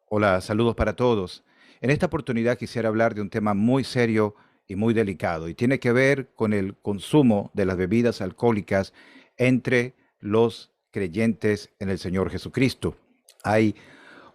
Hola, saludos para todos. En esta oportunidad quisiera hablar de un tema muy serio y muy delicado y tiene que ver con el consumo de las bebidas alcohólicas entre los creyentes en el Señor Jesucristo. Hay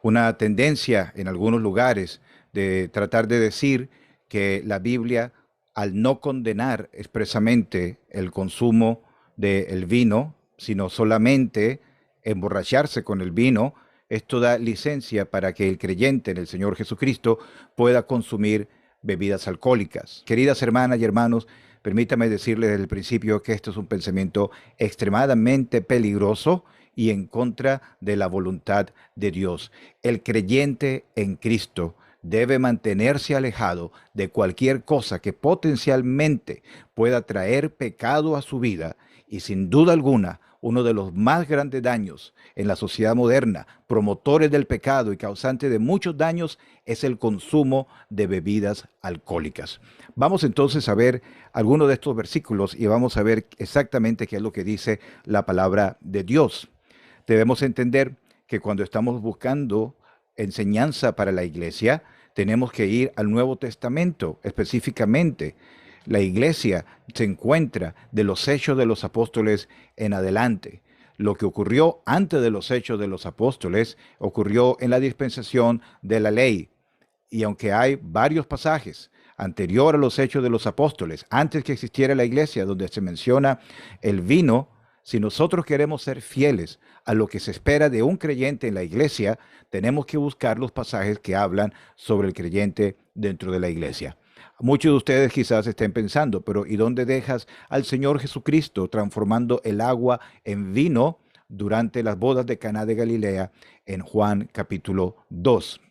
una tendencia en algunos lugares de tratar de decir que la Biblia, al no condenar expresamente el consumo del vino, sino solamente emborracharse con el vino, esto da licencia para que el creyente en el Señor Jesucristo pueda consumir bebidas alcohólicas. Queridas hermanas y hermanos, permítame decirles desde el principio que esto es un pensamiento extremadamente peligroso y en contra de la voluntad de Dios. El creyente en Cristo debe mantenerse alejado de cualquier cosa que potencialmente pueda traer pecado a su vida y sin duda alguna uno de los más grandes daños en la sociedad moderna, promotores del pecado y causante de muchos daños, es el consumo de bebidas alcohólicas. Vamos entonces a ver algunos de estos versículos y vamos a ver exactamente qué es lo que dice la palabra de Dios. Debemos entender que cuando estamos buscando enseñanza para la iglesia, tenemos que ir al Nuevo Testamento específicamente. La iglesia se encuentra de los hechos de los apóstoles en adelante. Lo que ocurrió antes de los hechos de los apóstoles ocurrió en la dispensación de la ley. Y aunque hay varios pasajes anterior a los hechos de los apóstoles, antes que existiera la iglesia, donde se menciona el vino, si nosotros queremos ser fieles a lo que se espera de un creyente en la iglesia, tenemos que buscar los pasajes que hablan sobre el creyente dentro de la iglesia. Muchos de ustedes quizás estén pensando, pero ¿y dónde dejas al Señor Jesucristo transformando el agua en vino durante las bodas de Caná de Galilea en Juan capítulo 2?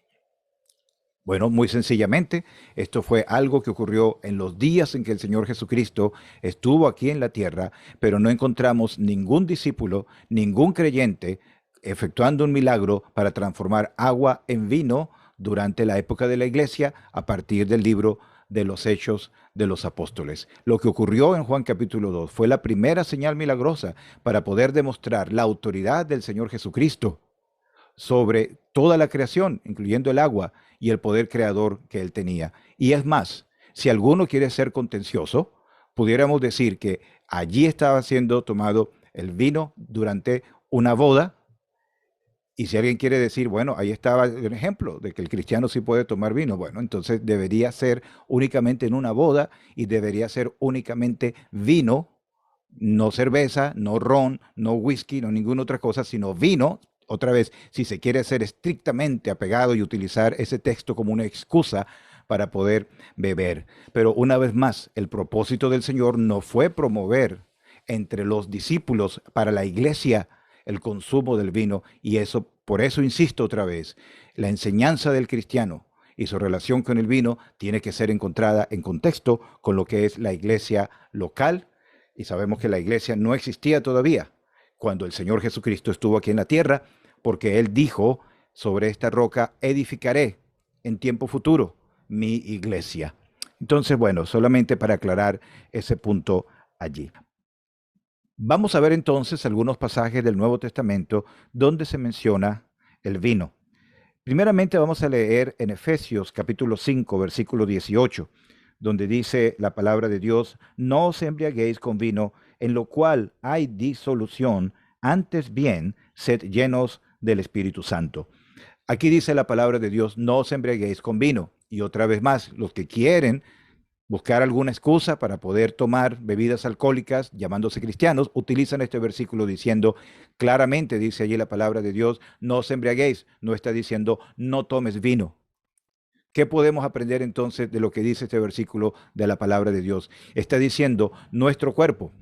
Bueno, muy sencillamente, esto fue algo que ocurrió en los días en que el Señor Jesucristo estuvo aquí en la tierra, pero no encontramos ningún discípulo, ningún creyente efectuando un milagro para transformar agua en vino durante la época de la iglesia a partir del libro de los Hechos de los Apóstoles. Lo que ocurrió en Juan capítulo 2 fue la primera señal milagrosa para poder demostrar la autoridad del Señor Jesucristo sobre toda la creación, incluyendo el agua y el poder creador que él tenía. Y es más, si alguno quiere ser contencioso, pudiéramos decir que allí estaba siendo tomado el vino durante una boda. Y si alguien quiere decir, bueno, ahí estaba el ejemplo de que el cristiano sí puede tomar vino, bueno, entonces debería ser únicamente en una boda y debería ser únicamente vino, no cerveza, no ron, no whisky, no ninguna otra cosa, sino vino. Otra vez, si se quiere ser estrictamente apegado y utilizar ese texto como una excusa para poder beber. Pero una vez más, el propósito del Señor no fue promover entre los discípulos para la iglesia el consumo del vino y eso, por eso insisto otra vez, la enseñanza del cristiano y su relación con el vino tiene que ser encontrada en contexto con lo que es la iglesia local y sabemos que la iglesia no existía todavía cuando el Señor Jesucristo estuvo aquí en la tierra, porque Él dijo, sobre esta roca edificaré en tiempo futuro mi iglesia. Entonces, bueno, solamente para aclarar ese punto allí. Vamos a ver entonces algunos pasajes del Nuevo Testamento donde se menciona el vino. Primeramente vamos a leer en Efesios capítulo 5, versículo 18, donde dice la palabra de Dios, no os embriaguéis con vino, en lo cual hay disolución, antes bien, sed llenos del Espíritu Santo. Aquí dice la palabra de Dios, no os embriaguéis con vino. Y otra vez más, los que quieren buscar alguna excusa para poder tomar bebidas alcohólicas llamándose cristianos, utilizan este versículo diciendo, claramente dice allí la palabra de Dios, no os embriaguéis, no está diciendo no tomes vino. ¿Qué podemos aprender entonces de lo que dice este versículo de la palabra de Dios? Está diciendo nuestro cuerpo,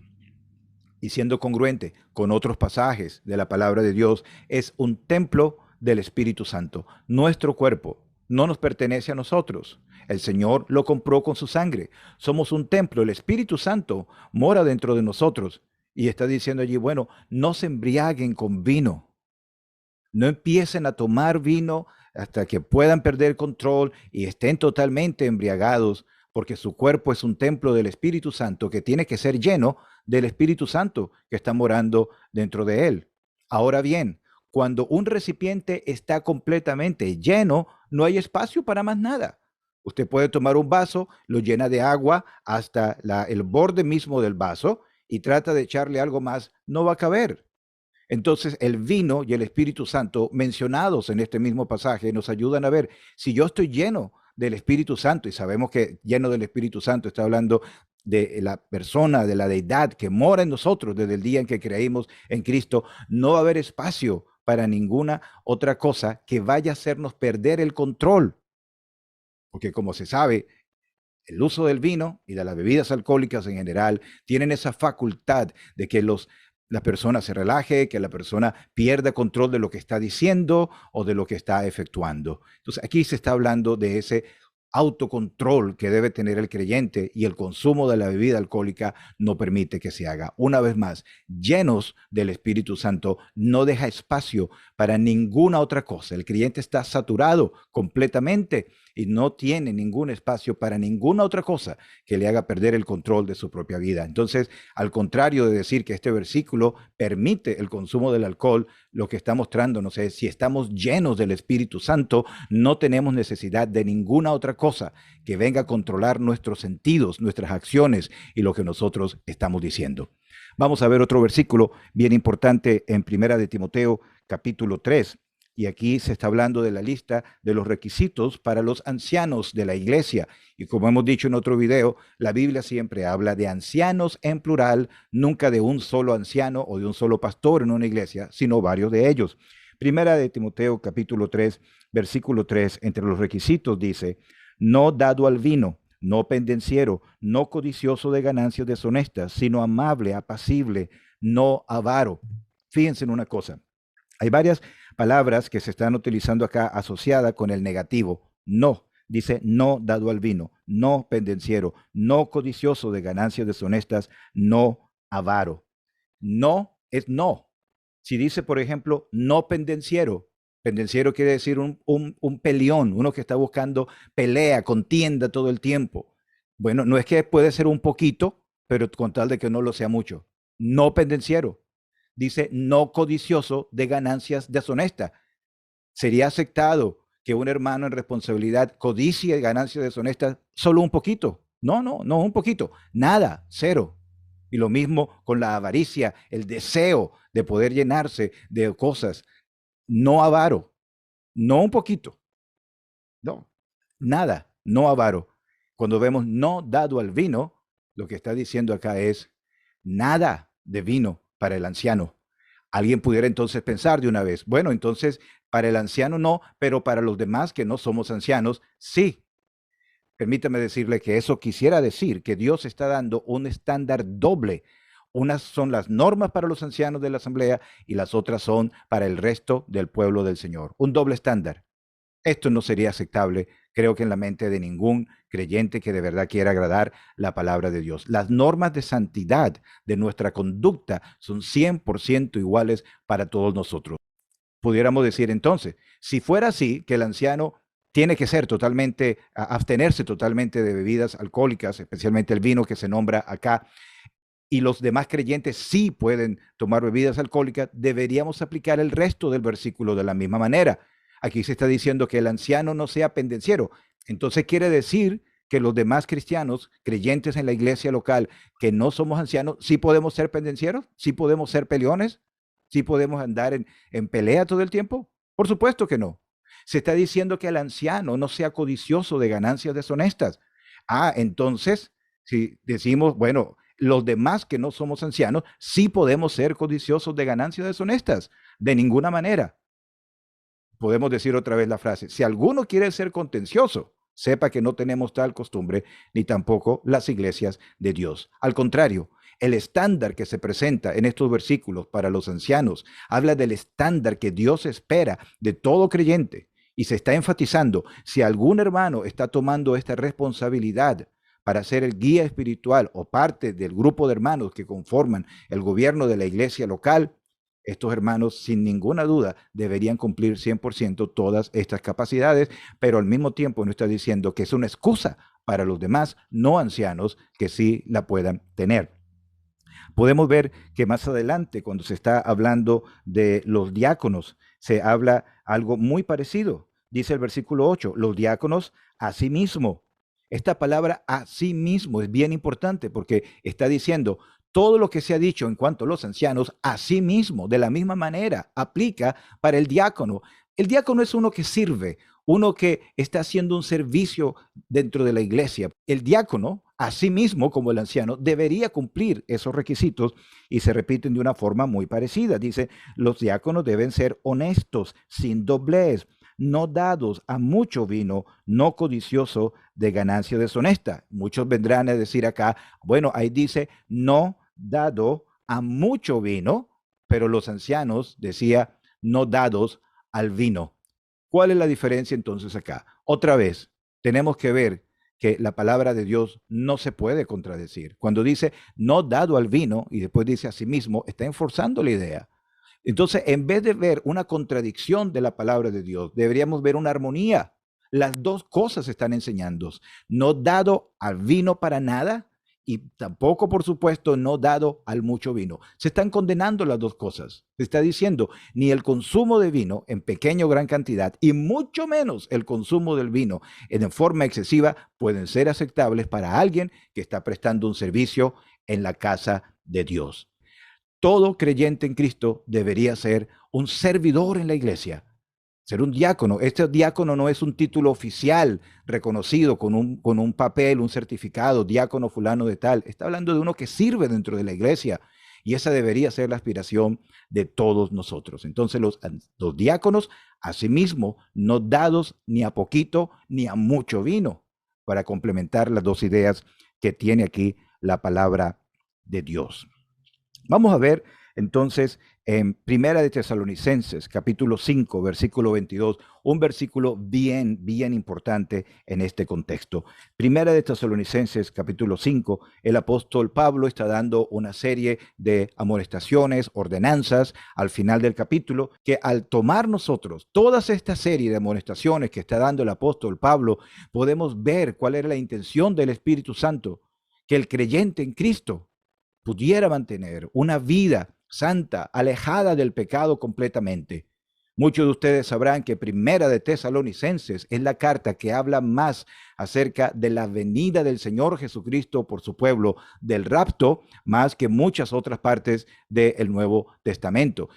y siendo congruente con otros pasajes de la palabra de Dios, es un templo del Espíritu Santo. Nuestro cuerpo no nos pertenece a nosotros. El Señor lo compró con su sangre. Somos un templo. El Espíritu Santo mora dentro de nosotros. Y está diciendo allí, bueno, no se embriaguen con vino. No empiecen a tomar vino hasta que puedan perder control y estén totalmente embriagados, porque su cuerpo es un templo del Espíritu Santo que tiene que ser lleno del Espíritu Santo que está morando dentro de él. Ahora bien, cuando un recipiente está completamente lleno, no hay espacio para más nada. Usted puede tomar un vaso, lo llena de agua hasta el borde mismo del vaso y trata de echarle algo más, no va a caber. Entonces, el vino y el Espíritu Santo, mencionados en este mismo pasaje, nos ayudan a ver si yo estoy lleno del Espíritu Santo, y sabemos que lleno del Espíritu Santo está hablando de la persona, de la deidad que mora en nosotros desde el día en que creímos en Cristo, no va a haber espacio para ninguna otra cosa que vaya a hacernos perder el control. Porque como se sabe, el uso del vino y de las bebidas alcohólicas en general tienen esa facultad de que la persona se relaje, que la persona pierda control de lo que está diciendo o de lo que está efectuando. Entonces aquí se está hablando de ese autocontrol que debe tener el creyente, y el consumo de la bebida alcohólica no permite que se haga. Una vez más, llenos del Espíritu Santo, no deja espacio para ninguna otra cosa. El creyente está saturado completamente y no tiene ningún espacio para ninguna otra cosa que le haga perder el control de su propia vida. Entonces, al contrario de decir que este versículo permite el consumo del alcohol, lo que está mostrándonos es, si estamos llenos del Espíritu Santo, no tenemos necesidad de ninguna otra cosa que venga a controlar nuestros sentidos, nuestras acciones y lo que nosotros estamos diciendo. Vamos a ver otro versículo bien importante en Primera de Timoteo, capítulo 3. Y aquí se está hablando de la lista de los requisitos para los ancianos de la iglesia. Y como hemos dicho en otro video, la Biblia siempre habla de ancianos en plural, nunca de un solo anciano o de un solo pastor en una iglesia, sino varios de ellos. Primera de Timoteo, capítulo 3, versículo 3, entre los requisitos dice: no dado al vino, no pendenciero, no codicioso de ganancias deshonestas, sino amable, apacible, no avaro. Fíjense en una cosa. Hay varias palabras que se están utilizando acá asociadas con el negativo. No, dice no dado al vino, no pendenciero, no codicioso de ganancias deshonestas, no avaro. No es no. Si dice, por ejemplo, no pendenciero, pendenciero quiere decir un peleón, uno que está buscando pelea, contienda todo el tiempo. Bueno, no es que puede ser un poquito, pero con tal de que no lo sea mucho. No pendenciero. Dice no codicioso de ganancias deshonestas. ¿Sería aceptado que un hermano en responsabilidad codicie ganancias deshonestas solo un poquito? No, no, no un poquito. Nada, cero. Y lo mismo con la avaricia, el deseo de poder llenarse de cosas. No avaro, no un poquito. No, nada, no avaro. Cuando vemos no dado al vino, lo que está diciendo acá es nada de vino para el anciano. Alguien pudiera entonces pensar de una vez, bueno, entonces para el anciano no, pero para los demás que no somos ancianos, sí. Permítame decirle que eso quisiera decir que Dios está dando un estándar doble. Unas son las normas para los ancianos de la asamblea y las otras son para el resto del pueblo del Señor. Un doble estándar. Esto no sería aceptable, creo que en la mente de ningún creyente que de verdad quiera agradar la palabra de Dios. Las normas de santidad de nuestra conducta son 100% iguales para todos nosotros. Pudiéramos decir entonces, si fuera así, que el anciano tiene que ser totalmente, abstenerse totalmente de bebidas alcohólicas, especialmente el vino que se nombra acá, y los demás creyentes sí pueden tomar bebidas alcohólicas, deberíamos aplicar el resto del versículo de la misma manera. Aquí se está diciendo que el anciano no sea pendenciero. Entonces quiere decir que los demás cristianos, creyentes en la iglesia local, que no somos ancianos, sí podemos ser pendencieros, sí podemos ser peleones, sí podemos andar en pelea todo el tiempo. Por supuesto que no. Se está diciendo que el anciano no sea codicioso de ganancias deshonestas. Entonces, si decimos, bueno, los demás que no somos ancianos, sí podemos ser codiciosos de ganancias deshonestas. De ninguna manera. Podemos decir otra vez la frase: si alguno quiere ser contencioso, sepa que no tenemos tal costumbre, ni tampoco las iglesias de Dios. Al contrario, el estándar que se presenta en estos versículos para los ancianos habla del estándar que Dios espera de todo creyente. Y se está enfatizando, si algún hermano está tomando esta responsabilidad para ser el guía espiritual o parte del grupo de hermanos que conforman el gobierno de la iglesia local, estos hermanos, sin ninguna duda, deberían cumplir 100% todas estas capacidades, pero al mismo tiempo no está diciendo que es una excusa para los demás no ancianos que sí la puedan tener. Podemos ver que más adelante, cuando se está hablando de los diáconos, se habla algo muy parecido. Dice el versículo 8, los diáconos asimismo. Esta palabra asimismo es bien importante porque está diciendo todo lo que se ha dicho en cuanto a los ancianos, asimismo, de la misma manera, aplica para el diácono. El diácono es uno que sirve, uno que está haciendo un servicio dentro de la iglesia. El diácono, asimismo como el anciano, debería cumplir esos requisitos y se repiten de una forma muy parecida. Dice, los diáconos deben ser honestos, sin doblez, no dados a mucho vino, no codicioso de ganancia deshonesta. Muchos vendrán a decir acá, bueno, ahí dice, no dado a mucho vino, pero los ancianos decía, no dados al vino. ¿Cuál es la diferencia entonces acá? Otra vez, tenemos que ver que la palabra de Dios no se puede contradecir. Cuando dice no dado al vino y después dice a sí mismo, está enforzando la idea. Entonces, en vez de ver una contradicción de la palabra de Dios, deberíamos ver una armonía. Las dos cosas están enseñando. No dado al vino para nada y tampoco, por supuesto, no dado al mucho vino. Se están condenando las dos cosas. Se está diciendo ni el consumo de vino en pequeña o gran cantidad y mucho menos el consumo del vino en forma excesiva pueden ser aceptables para alguien que está prestando un servicio en la casa de Dios. Todo creyente en Cristo debería ser un servidor en la iglesia, ser un diácono. Este diácono no es un título oficial reconocido con un papel, un certificado, diácono fulano de tal. Está hablando de uno que sirve dentro de la iglesia y esa debería ser la aspiración de todos nosotros. Entonces los diáconos, asimismo, no dados ni a poquito ni a mucho vino, para complementar las dos ideas que tiene aquí la palabra de Dios. Vamos a ver entonces en Primera de Tesalonicenses, capítulo 5, versículo 22, un versículo bien importante en este contexto. Primera de Tesalonicenses, capítulo 5, el apóstol Pablo está dando una serie de amonestaciones, ordenanzas al final del capítulo, que al tomar nosotros toda esta serie de amonestaciones que está dando el apóstol Pablo, podemos ver cuál era la intención del Espíritu Santo, que el creyente en Cristo pudiera mantener una vida santa, alejada del pecado completamente. Muchos de ustedes sabrán que Primera de Tesalonicenses es la carta que habla más acerca de la venida del Señor Jesucristo por su pueblo, del rapto, más que muchas otras partes del Nuevo Testamento.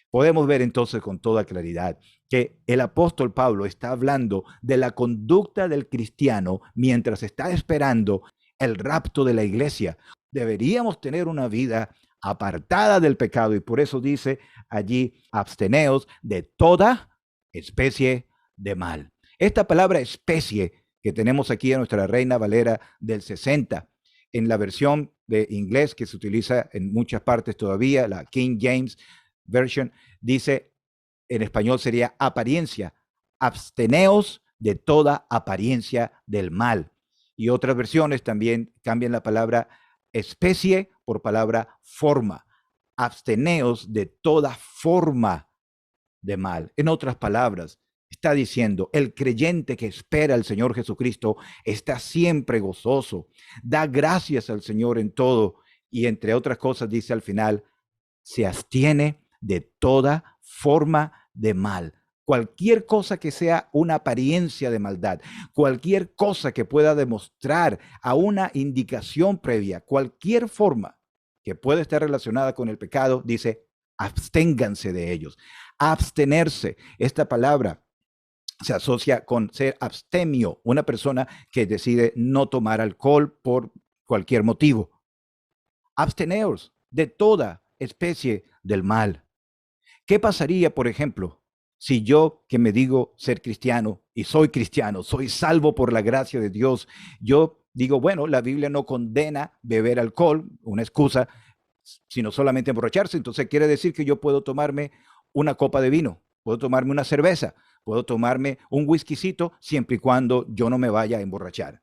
Podemos ver entonces con toda claridad que el apóstol Pablo está hablando de la conducta del cristiano mientras está esperando el rapto de la iglesia. Deberíamos tener una vida apartada del pecado y por eso dice allí, absteneos de toda especie de mal. Esta palabra especie que tenemos aquí en nuestra Reina Valera del 60, en la versión de inglés que se utiliza en muchas partes todavía, la King James Version, dice en español sería apariencia, absteneos de toda apariencia del mal. Y otras versiones también cambian la palabra especie por palabra forma. Absteneos de toda forma de mal. En otras palabras, está diciendo, el creyente que espera al Señor Jesucristo está siempre gozoso, da gracias al Señor en todo y entre otras cosas dice al final, se abstiene de toda forma de mal. Cualquier cosa que sea una apariencia de maldad, cualquier cosa que pueda demostrar a una indicación previa, cualquier forma que pueda estar relacionada con el pecado, dice, absténganse de ellos. Abstenerse, esta palabra se asocia con ser abstemio, una persona que decide no tomar alcohol por cualquier motivo. Absteneos de toda especie del mal. ¿Qué pasaría, por ejemplo, si yo que me digo ser cristiano y soy cristiano, soy salvo por la gracia de Dios, yo digo, bueno, la Biblia no condena beber alcohol, una excusa, sino solamente emborracharse, entonces quiere decir que yo puedo tomarme una copa de vino, puedo tomarme una cerveza, puedo tomarme un whiskycito siempre y cuando yo no me vaya a emborrachar.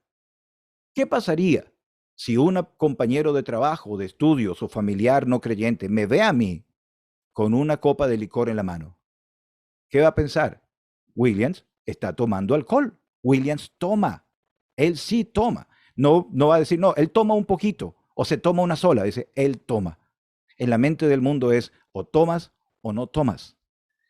¿Qué pasaría si un compañero de trabajo, de estudios o familiar no creyente me ve a mí con una copa de licor en la mano? ¿Qué va a pensar? Williams está tomando alcohol. Williams toma. Él sí toma. No va a decir, no, él toma un poquito o se toma una sola, dice, él toma. En la mente del mundo es o tomas o no tomas.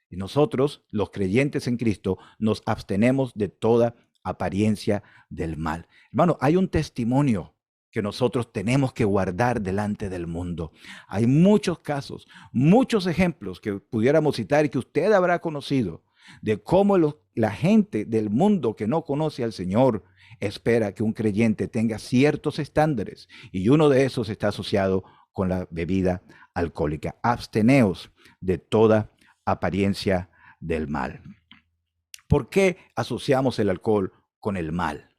Y nosotros, los creyentes en Cristo, nos abstenemos de toda apariencia del mal. Hermano, hay un testimonio que nosotros tenemos que guardar delante del mundo. Hay muchos casos, muchos ejemplos que pudiéramos citar y que usted habrá conocido de cómo la gente del mundo que no conoce al Señor espera que un creyente tenga ciertos estándares y uno de esos está asociado con la bebida alcohólica. Absteneos de toda apariencia del mal. ¿Por qué asociamos el alcohol con el mal?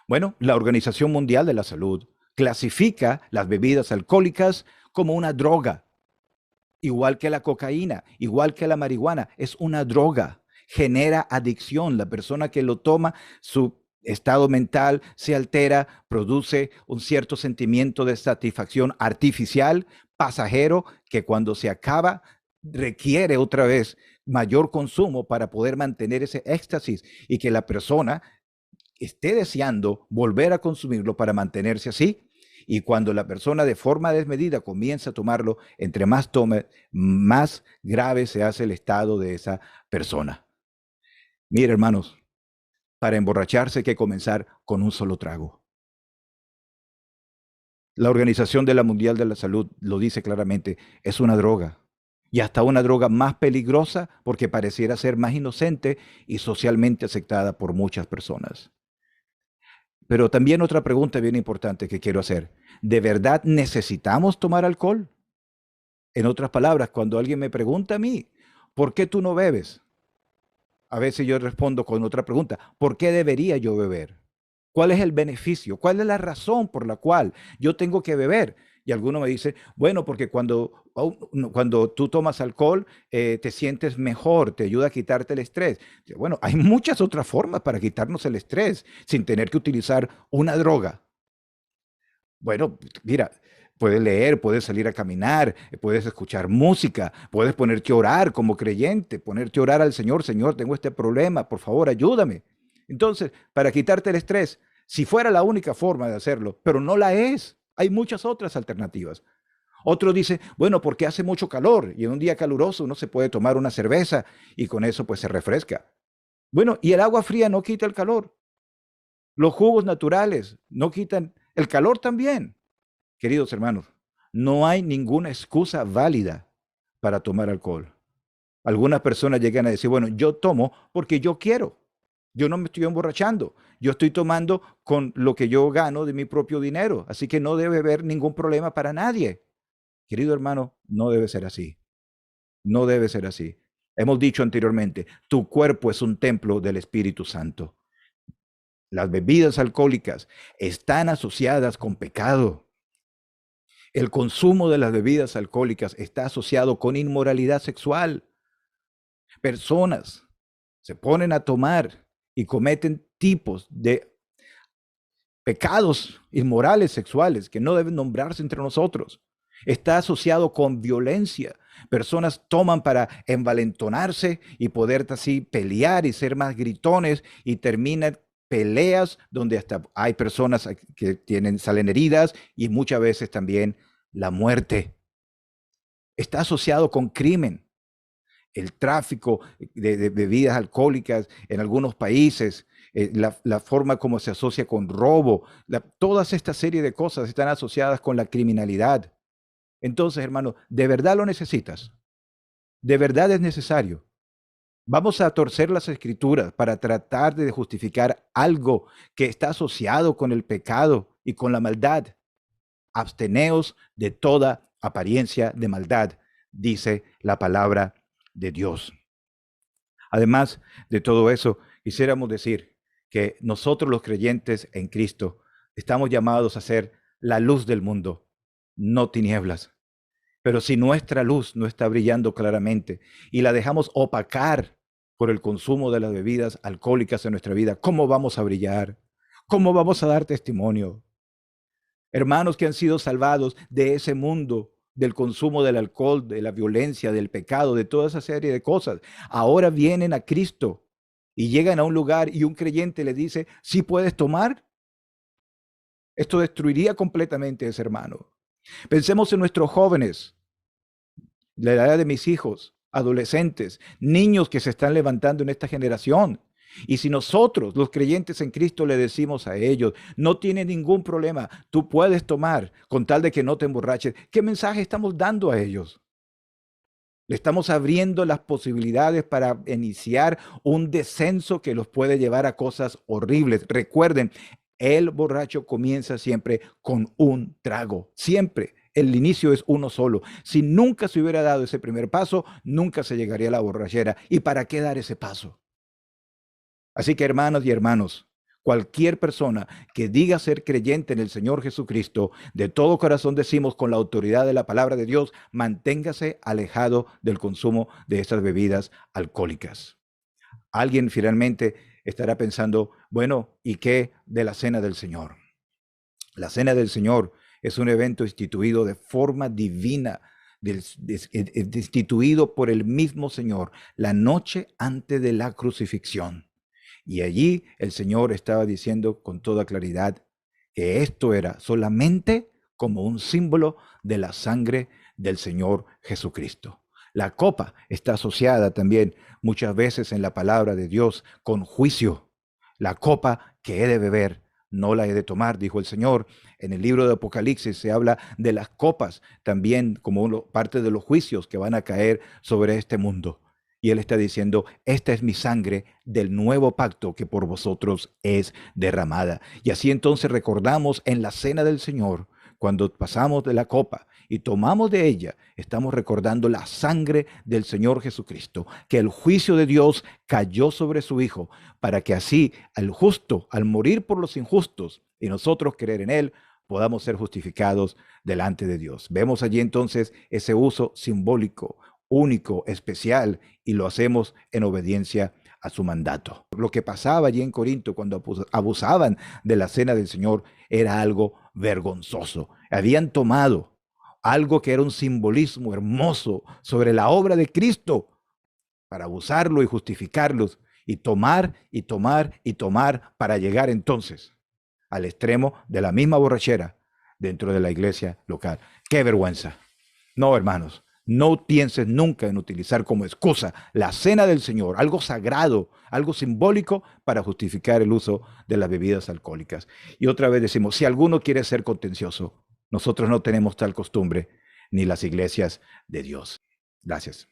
Bueno, la Organización Mundial de la Salud clasifica las bebidas alcohólicas como una droga, igual que la cocaína, igual que la marihuana, es una droga, genera adicción. La persona que lo toma, su estado mental se altera, produce un cierto sentimiento de satisfacción artificial, pasajero, que cuando se acaba requiere otra vez mayor consumo para poder mantener ese éxtasis y que la persona esté deseando volver a consumirlo para mantenerse así. Y cuando la persona de forma desmedida comienza a tomarlo, entre más tome, más grave se hace el estado de esa persona. Mire, hermanos, para emborracharse hay que comenzar con un solo trago. La Organización de la Mundial de la Salud lo dice claramente, es una droga. Y hasta una droga más peligrosa porque pareciera ser más inocente y socialmente aceptada por muchas personas. Pero también otra pregunta bien importante que quiero hacer. ¿De verdad necesitamos tomar alcohol? En otras palabras, cuando alguien me pregunta a mí, ¿por qué tú no bebes? A veces yo respondo con otra pregunta, ¿por qué debería yo beber? ¿Cuál es el beneficio? ¿Cuál es la razón por la cual yo tengo que beber? Y alguno me dice, bueno, porque cuando tú tomas alcohol te sientes mejor, te ayuda a quitarte el estrés. Bueno, hay muchas otras formas para quitarnos el estrés sin tener que utilizar una droga. Bueno, mira, puedes leer, puedes salir a caminar, puedes escuchar música, puedes ponerte a orar como creyente, ponerte a orar al Señor, Señor, tengo este problema, por favor, ayúdame. Entonces, para quitarte el estrés, si fuera la única forma de hacerlo, pero no la es, hay muchas otras alternativas. Otro dice, bueno, porque hace mucho calor y en un día caluroso uno se puede tomar una cerveza y con eso pues se refresca. Bueno, y el agua fría no quita el calor. Los jugos naturales no quitan el calor también. Queridos hermanos, no hay ninguna excusa válida para tomar alcohol. Algunas personas llegan a decir, bueno, yo tomo porque yo quiero. Yo no me estoy emborrachando. Yo estoy tomando con lo que yo gano de mi propio dinero. Así que no debe haber ningún problema para nadie. Querido hermano, no debe ser así. No debe ser así. Hemos dicho anteriormente, tu cuerpo es un templo del Espíritu Santo. Las bebidas alcohólicas están asociadas con pecado. El consumo de las bebidas alcohólicas está asociado con inmoralidad sexual. Personas se ponen a tomar y cometen tipos de pecados inmorales sexuales que no deben nombrarse entre nosotros. Está asociado con violencia. Personas toman para envalentonarse y poder así pelear y ser más gritones y terminan peleas donde hasta hay personas que salen heridas y muchas veces también la muerte. Está asociado con crimen. El tráfico de bebidas alcohólicas en algunos países, la forma como se asocia con robo, todas esta serie de cosas están asociadas con la criminalidad. Entonces, hermano, ¿de verdad lo necesitas? ¿De verdad es necesario? Vamos a torcer las escrituras para tratar de justificar algo que está asociado con el pecado y con la maldad. Absteneos de toda apariencia de maldad, dice la palabra de Dios. Además de todo eso, quisiéramos decir que nosotros los creyentes en Cristo estamos llamados a ser la luz del mundo, no tinieblas. Pero si nuestra luz no está brillando claramente y la dejamos opacar por el consumo de las bebidas alcohólicas en nuestra vida, ¿cómo vamos a brillar? ¿Cómo vamos a dar testimonio? Hermanos que han sido salvados de ese mundo, del consumo del alcohol, de la violencia, del pecado, de toda esa serie de cosas, ahora vienen a Cristo y llegan a un lugar y un creyente le dice, ¿sí puedes tomar? Esto destruiría completamente a ese hermano. Pensemos en nuestros jóvenes, la edad de mis hijos, adolescentes, niños que se están levantando en esta generación. Y si nosotros, los creyentes en Cristo, le decimos a ellos, no tiene ningún problema, tú puedes tomar con tal de que no te emborraches, ¿qué mensaje estamos dando a ellos? Le estamos abriendo las posibilidades para iniciar un descenso que los puede llevar a cosas horribles. Recuerden, el borracho comienza siempre con un trago, siempre. El inicio es uno solo. Si nunca se hubiera dado ese primer paso, nunca se llegaría a la borrachera. ¿Y para qué dar ese paso? Así que hermanos y hermanos, cualquier persona que diga ser creyente en el Señor Jesucristo, de todo corazón decimos con la autoridad de la palabra de Dios, manténgase alejado del consumo de estas bebidas alcohólicas. Alguien finalmente estará pensando, bueno, ¿y qué de la cena del Señor? La cena del Señor es un evento instituido de forma divina, instituido por el mismo Señor, la noche antes de la crucifixión. Y allí el Señor estaba diciendo con toda claridad que esto era solamente como un símbolo de la sangre del Señor Jesucristo. La copa está asociada también muchas veces en la palabra de Dios con juicio. La copa que he de beber, no la he de tomar, dijo el Señor. En el libro de Apocalipsis se habla de las copas también como parte de los juicios que van a caer sobre este mundo. Y él está diciendo, esta es mi sangre del nuevo pacto que por vosotros es derramada. Y así entonces recordamos en la cena del Señor, cuando pasamos de la copa y tomamos de ella, estamos recordando la sangre del Señor Jesucristo, que el juicio de Dios cayó sobre su Hijo, para que así al justo, al morir por los injustos y nosotros creer en Él, podamos ser justificados delante de Dios. Vemos allí entonces ese uso simbólico, único, especial, y lo hacemos en obediencia a su mandato. Lo que pasaba allí en Corinto cuando abusaban de la cena del Señor era algo vergonzoso. Habían tomado algo que era un simbolismo hermoso sobre la obra de Cristo para abusarlo y justificarlos y tomar y tomar y tomar para llegar entonces al extremo de la misma borrachera dentro de la iglesia local. ¡Qué vergüenza! No, hermanos, no pienses nunca en utilizar como excusa la cena del Señor, algo sagrado, algo simbólico, para justificar el uso de las bebidas alcohólicas. Y otra vez decimos, si alguno quiere ser contencioso, nosotros no tenemos tal costumbre, ni las iglesias de Dios. Gracias.